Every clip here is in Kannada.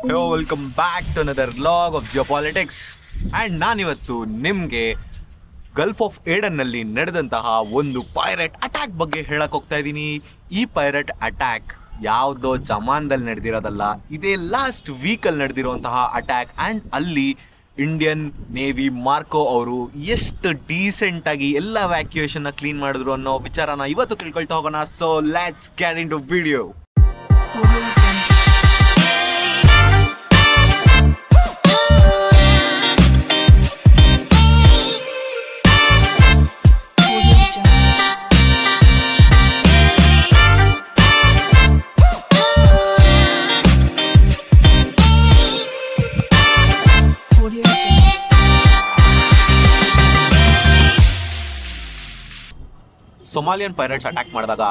Hello welcome back to another log of geopolitics. And ನಾನಿವತ್ತು ನಿಮಗೆ ಗಲ್ಫ್ ಆಫ್ ಏಡನ್ನಲ್ಲಿ ನಡೆದಂತಹ ಒಂದು ಪೈರೇಟ್ ಅಟ್ಯಾಕ್ ಬಗ್ಗೆ ಹೇಳಕ್ ಹೋಗ್ತಾ ಇದ್ದೀನಿ. ಈ ಪೈರೇಟ್ ಅಟ್ಯಾಕ್ ಯಾವುದೋ ಜಮಾನ್ದಲ್ಲಿ ನಡೆದಿರೋದಲ್ಲ, ಇದೇ ಲಾಸ್ಟ್ ವೀಕಲ್ಲಿ ನಡೆದಿರುವಂತಹ ಅಟ್ಯಾಕ್. ಆ್ಯಂಡ್ ಅಲ್ಲಿ ಇಂಡಿಯನ್ ನೇವಿ ಮಾರ್ಕೋ ಅವರು ಎಷ್ಟು ಡೀಸೆಂಟಾಗಿ ಎಲ್ಲ ವ್ಯಾಕ್ಯುಯೇಷನ್ನ ಕ್ಲೀನ್ ಮಾಡಿದ್ರು ಅನ್ನೋ ವಿಚಾರನ ಇವತ್ತು ತಿಳ್ಕೊಳ್ತಾ ಹೋಗೋಣ. So let's get into video. Somalian pirates attack ಮಾಡಿದಾಗ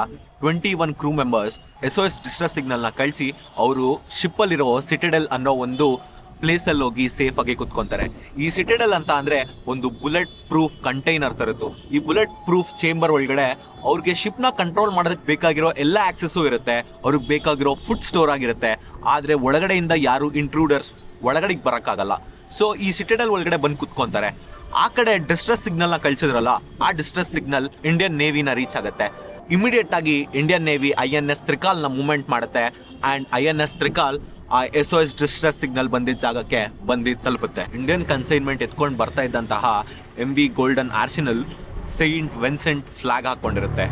21 ಕ್ರೂ ಮೆಂಬರ್ಸ್ SOS ಡಿಸ್ಟ್ರೆಸ್ ಸಿಗ್ನಲ್ನ ಕಳಿಸಿ ಅವರು ಶಿಪ್ಪಲ್ಲಿರೋ ಸಿಟಿಡೆಲ್ ಅನ್ನೋ ಒಂದು ಪ್ಲೇಸಲ್ಲಿ ಹೋಗಿ ಸೇಫ್ ಆಗಿ ಕುತ್ಕೊಂತಾರೆ. ಈ ಸಿಟಿಡೆಲ್ ಅಂತ ಅಂದರೆ ಒಂದು ಬುಲೆಟ್ ಪ್ರೂಫ್ ಕಂಟೈನರ್ ತರದ್ದು. ಈ ಬುಲೆಟ್ ಪ್ರೂಫ್ ಚೇಂಬರ್ ಒಳಗಡೆ ಅವ್ರಿಗೆ ಶಿಪ್ನ ಕಂಟ್ರೋಲ್ ಮಾಡೋದಕ್ಕೆ ಬೇಕಾಗಿರೋ ಎಲ್ಲ ಆಕ್ಸೆಸ್ಸು ಇರುತ್ತೆ, ಅವ್ರಿಗೆ ಬೇಕಾಗಿರೋ ಫುಡ್ ಸ್ಟೋರ್ ಆಗಿರುತ್ತೆ. ಆದರೆ ಒಳಗಡೆಯಿಂದ ಯಾರು ಇಂಟ್ರೂಡರ್ಸ್ ಒಳಗಡೆಗೆ ಬರೋಕ್ಕಾಗಲ್ಲ. ಸೊ ಈ ಸಿಟಿಡೆಲ್ ಒಳಗಡೆ ಬಂದು ಕುತ್ಕೊಂತಾರೆ. ಆ ಕಡೆ ಡಿಸ್ಟ್ರೆಸ್ ಸಿಗ್ನಲ್ನ ಕಳಿಸಿದ್ರಲ್ಲ, ಆ ಡಿಸ್ಟ್ರೆಸ್ ಸಿಗ್ನಲ್ ಇಂಡಿಯನ್ ನೇವಿನ ರೀಚ್ ಆಗುತ್ತೆ. ಇಮಿಡಿಯೇಟ್ ಆಗಿ ಇಂಡಿಯನ್ ನೇವಿ INS ತ್ರಿಕಾಲ್ನ ಮೂವ್ಮೆಂಟ್ ಮಾಡುತ್ತೆ. ಆ್ಯಂಡ್ INS ತ್ರಿಕಾಲ್ ಆ SOS ಡಿಸ್ಟ್ರೆಸ್ ಸಿಗ್ನಲ್ ಬಂದಿದ್ದ ಜಾಗಕ್ಕೆ ಬಂದು ತಲುಪುತ್ತೆ. ಇಂಡಿಯನ್ ಕನ್ಸೈನ್ಮೆಂಟ್ ಎತ್ಕೊಂಡು ಬರ್ತಾ ಇದ್ದಂತಹ MV Golden Arsenal Saint Vincent flag ಹಾಕೊಂಡಿರುತ್ತೆ.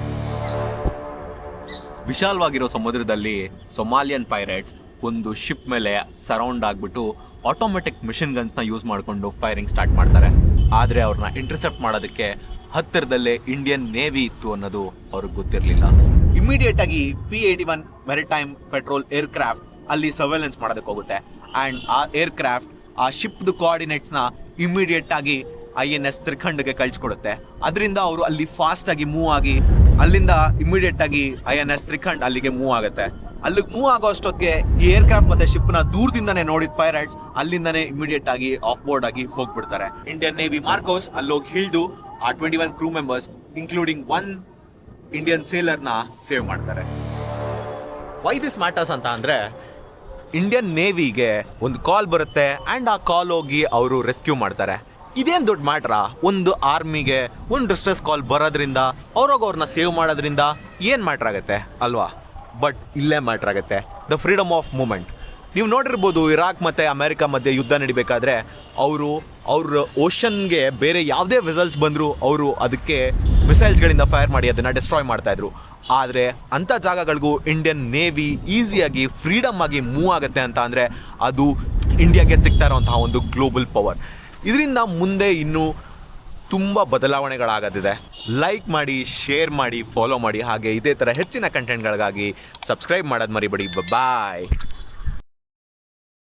ವಿಶಾಲವಾಗಿರೋ ಸಮುದ್ರದಲ್ಲಿ ಸೊಮಾಲಿಯನ್ ಪೈರೇಟ್ಸ್ ಒಂದು ಶಿಪ್ ಮೇಲೆ ಸರೌಂಡ್ ಆಗಿಬಿಟ್ಟು ಆಟೋಮೆಟಿಕ್ ಮಿಷನ್ ಗನ್ಸ್ನ ಯೂಸ್ ಮಾಡಿಕೊಂಡು ಫೈರಿಂಗ್ ಸ್ಟಾರ್ಟ್ ಮಾಡ್ತಾರೆ. ಆದರೆ ಅವ್ರನ್ನ ಇಂಟರ್ಸೆಪ್ಟ್ ಮಾಡೋದಕ್ಕೆ ಹತ್ತಿರದಲ್ಲೇ ಇಂಡಿಯನ್ ನೇವಿ ಇತ್ತು ಅನ್ನೋದು ಅವ್ರಿಗೆ ಗೊತ್ತಿರಲಿಲ್ಲ. ಇಮಿಡಿಯೇಟ್ ಆಗಿ P-81 ಮೆರಿಟೈಮ್ ಪೆಟ್ರೋಲ್ ಏರ್ಕ್ರಾಫ್ಟ್ ಅಲ್ಲಿ ಸರ್ವೇಲೆನ್ಸ್ ಮಾಡೋದಕ್ಕೆ ಹೋಗುತ್ತೆ. ಆ್ಯಂಡ್ ಆ ಏರ್ಕ್ರಾಫ್ಟ್ ಆ ಶಿಪ್ದು ಕೋಆರ್ಡಿನೇಟ್ಸ್ನ ಇಮಿಡಿಯೇಟ್ ಆಗಿ INS ತ್ರಿಖಂಡ್ಗೆ ಕಳಿಸ್ಕೊಡುತ್ತೆ. ಅದರಿಂದ ಅವರು ಅಲ್ಲಿ ಫಾಸ್ಟ್ ಆಗಿ ಮೂವ್ ಆಗಿ ಅಲ್ಲಿಂದ ಇಮಿಡಿಯೇಟ್ ಆಗಿ INS ತ್ರಿಖಂಡ್ ಅಲ್ಲಿಗೆ ಮೂವ್ ಆಗುತ್ತೆ. ಅಲ್ಲಿಗೆ ಮೂವ್ ಆಗೋ ಅಷ್ಟೊತ್ತಿಗೆ ಈ ಏರ್ಕ್ರಾಫ್ಟ್ ಮತ್ತೆ ಶಿಪ್ನ ದೂರದಿಂದನೇ ನೋಡಿದ ಪೈರೇಟ್ಸ್ ಅಲ್ಲಿಂದನೇ ಇಮಿಡಿಯೇಟ್ ಆಗಿ ಆಫ್ ಬೋರ್ಡ್ ಆಗಿ ಹೋಗ್ಬಿಡ್ತಾರೆ. ಇಂಡಿಯನ್ ನೇವಿ ಮಾರ್ಕೋಸ್ ಅಲ್ಲೋಗಿ ಹಿಡಿದು ಆ 21 ಕ್ರೂ ಮೆಂಬರ್ಸ್ ಇನ್ಕ್ಲೂಡಿಂಗ್ 1 ಇಂಡಿಯನ್ ಸೇಲರ್ನ ಸೇವ್ ಮಾಡ್ತಾರೆ. ವೈ ದಿಸ್ ಮ್ಯಾಟರ್ಸ್ ಅಂತ ಅಂದರೆ, ಇಂಡಿಯನ್ ನೇವಿಗೆ ಒಂದು ಕಾಲ್ ಬರುತ್ತೆ ಆ್ಯಂಡ್ ಆ ಕಾಲ್ ಹೋಗಿ ಅವರು ರೆಸ್ಕ್ಯೂ ಮಾಡ್ತಾರೆ. ಇದೇನು ದೊಡ್ಡ ಮ್ಯಾಟ್ರಾ? ಒಂದು ಆರ್ಮಿಗೆ ಒಂದು ಡಿಸ್ಟ್ರೆಸ್ ಕಾಲ್ ಬರೋದ್ರಿಂದ ಅವ್ರನ್ನ ಸೇವ್ ಮಾಡೋದ್ರಿಂದ ಏನು ಮ್ಯಾಟ್ರ್ ಆಗುತ್ತೆ ಅಲ್ವಾ? ಬಟ್ ಇಲ್ಲೇ ಮ್ಯಾಟ್ರ್ ಆಗುತ್ತೆ, ದ ಫ್ರೀಡಮ್ ಆಫ್ ಮೂಮೆಂಟ್. ನೀವು ನೋಡಿರ್ಬೋದು, ಇರಾಕ್ ಮತ್ತು ಅಮೆರಿಕ ಮಧ್ಯೆ ಯುದ್ಧ ನಡಿಬೇಕಾದ್ರೆ ಅವ್ರ ಓಷನ್ಗೆ ಬೇರೆ ಯಾವುದೇ ವೆಸಲ್ಸ್ ಬಂದರೂ ಅವರು ಅದಕ್ಕೆ ಮಿಸೈಲ್ಸ್ಗಳಿಂದ ಫೈರ್ ಮಾಡಿ ಅದನ್ನು ಡಿಸ್ಟ್ರಾಯ್ ಮಾಡ್ತಾಯಿದ್ರು. ಆದರೆ ಅಂಥ ಜಾಗಗಳಿಗೂ ಇಂಡಿಯನ್ ನೇವಿ ಈಸಿಯಾಗಿ ಫ್ರೀಡಮ್ ಆಗಿ ಮೂವ್ ಆಗುತ್ತೆ ಅಂತ ಅಂದರೆ ಅದು ಇಂಡಿಯಾಗೆ ಸಿಗ್ತಾ ಇರೋಂತಹ ಒಂದು ಗ್ಲೋಬಲ್ ಪವರ್. ಇದರಿಂದ ಮುಂದೆ ಇನ್ನೂ ತುಂಬ ಬದಲಾವಣೆಗಳಾಗೋದಿದೆ. ಲೈಕ್ ಮಾಡಿ, ಶೇರ್ ಮಾಡಿ, ಫಾಲೋ ಮಾಡಿ. ಹಾಗೆ ಇದೇ ಥರ ಹೆಚ್ಚಿನ ಕಂಟೆಂಟ್ಗಳಿಗಾಗಿ ಸಬ್ಸ್ಕ್ರೈಬ್ ಮಾಡೋದು ಮರಿಬೇಡಿ. ಬಾಯ್.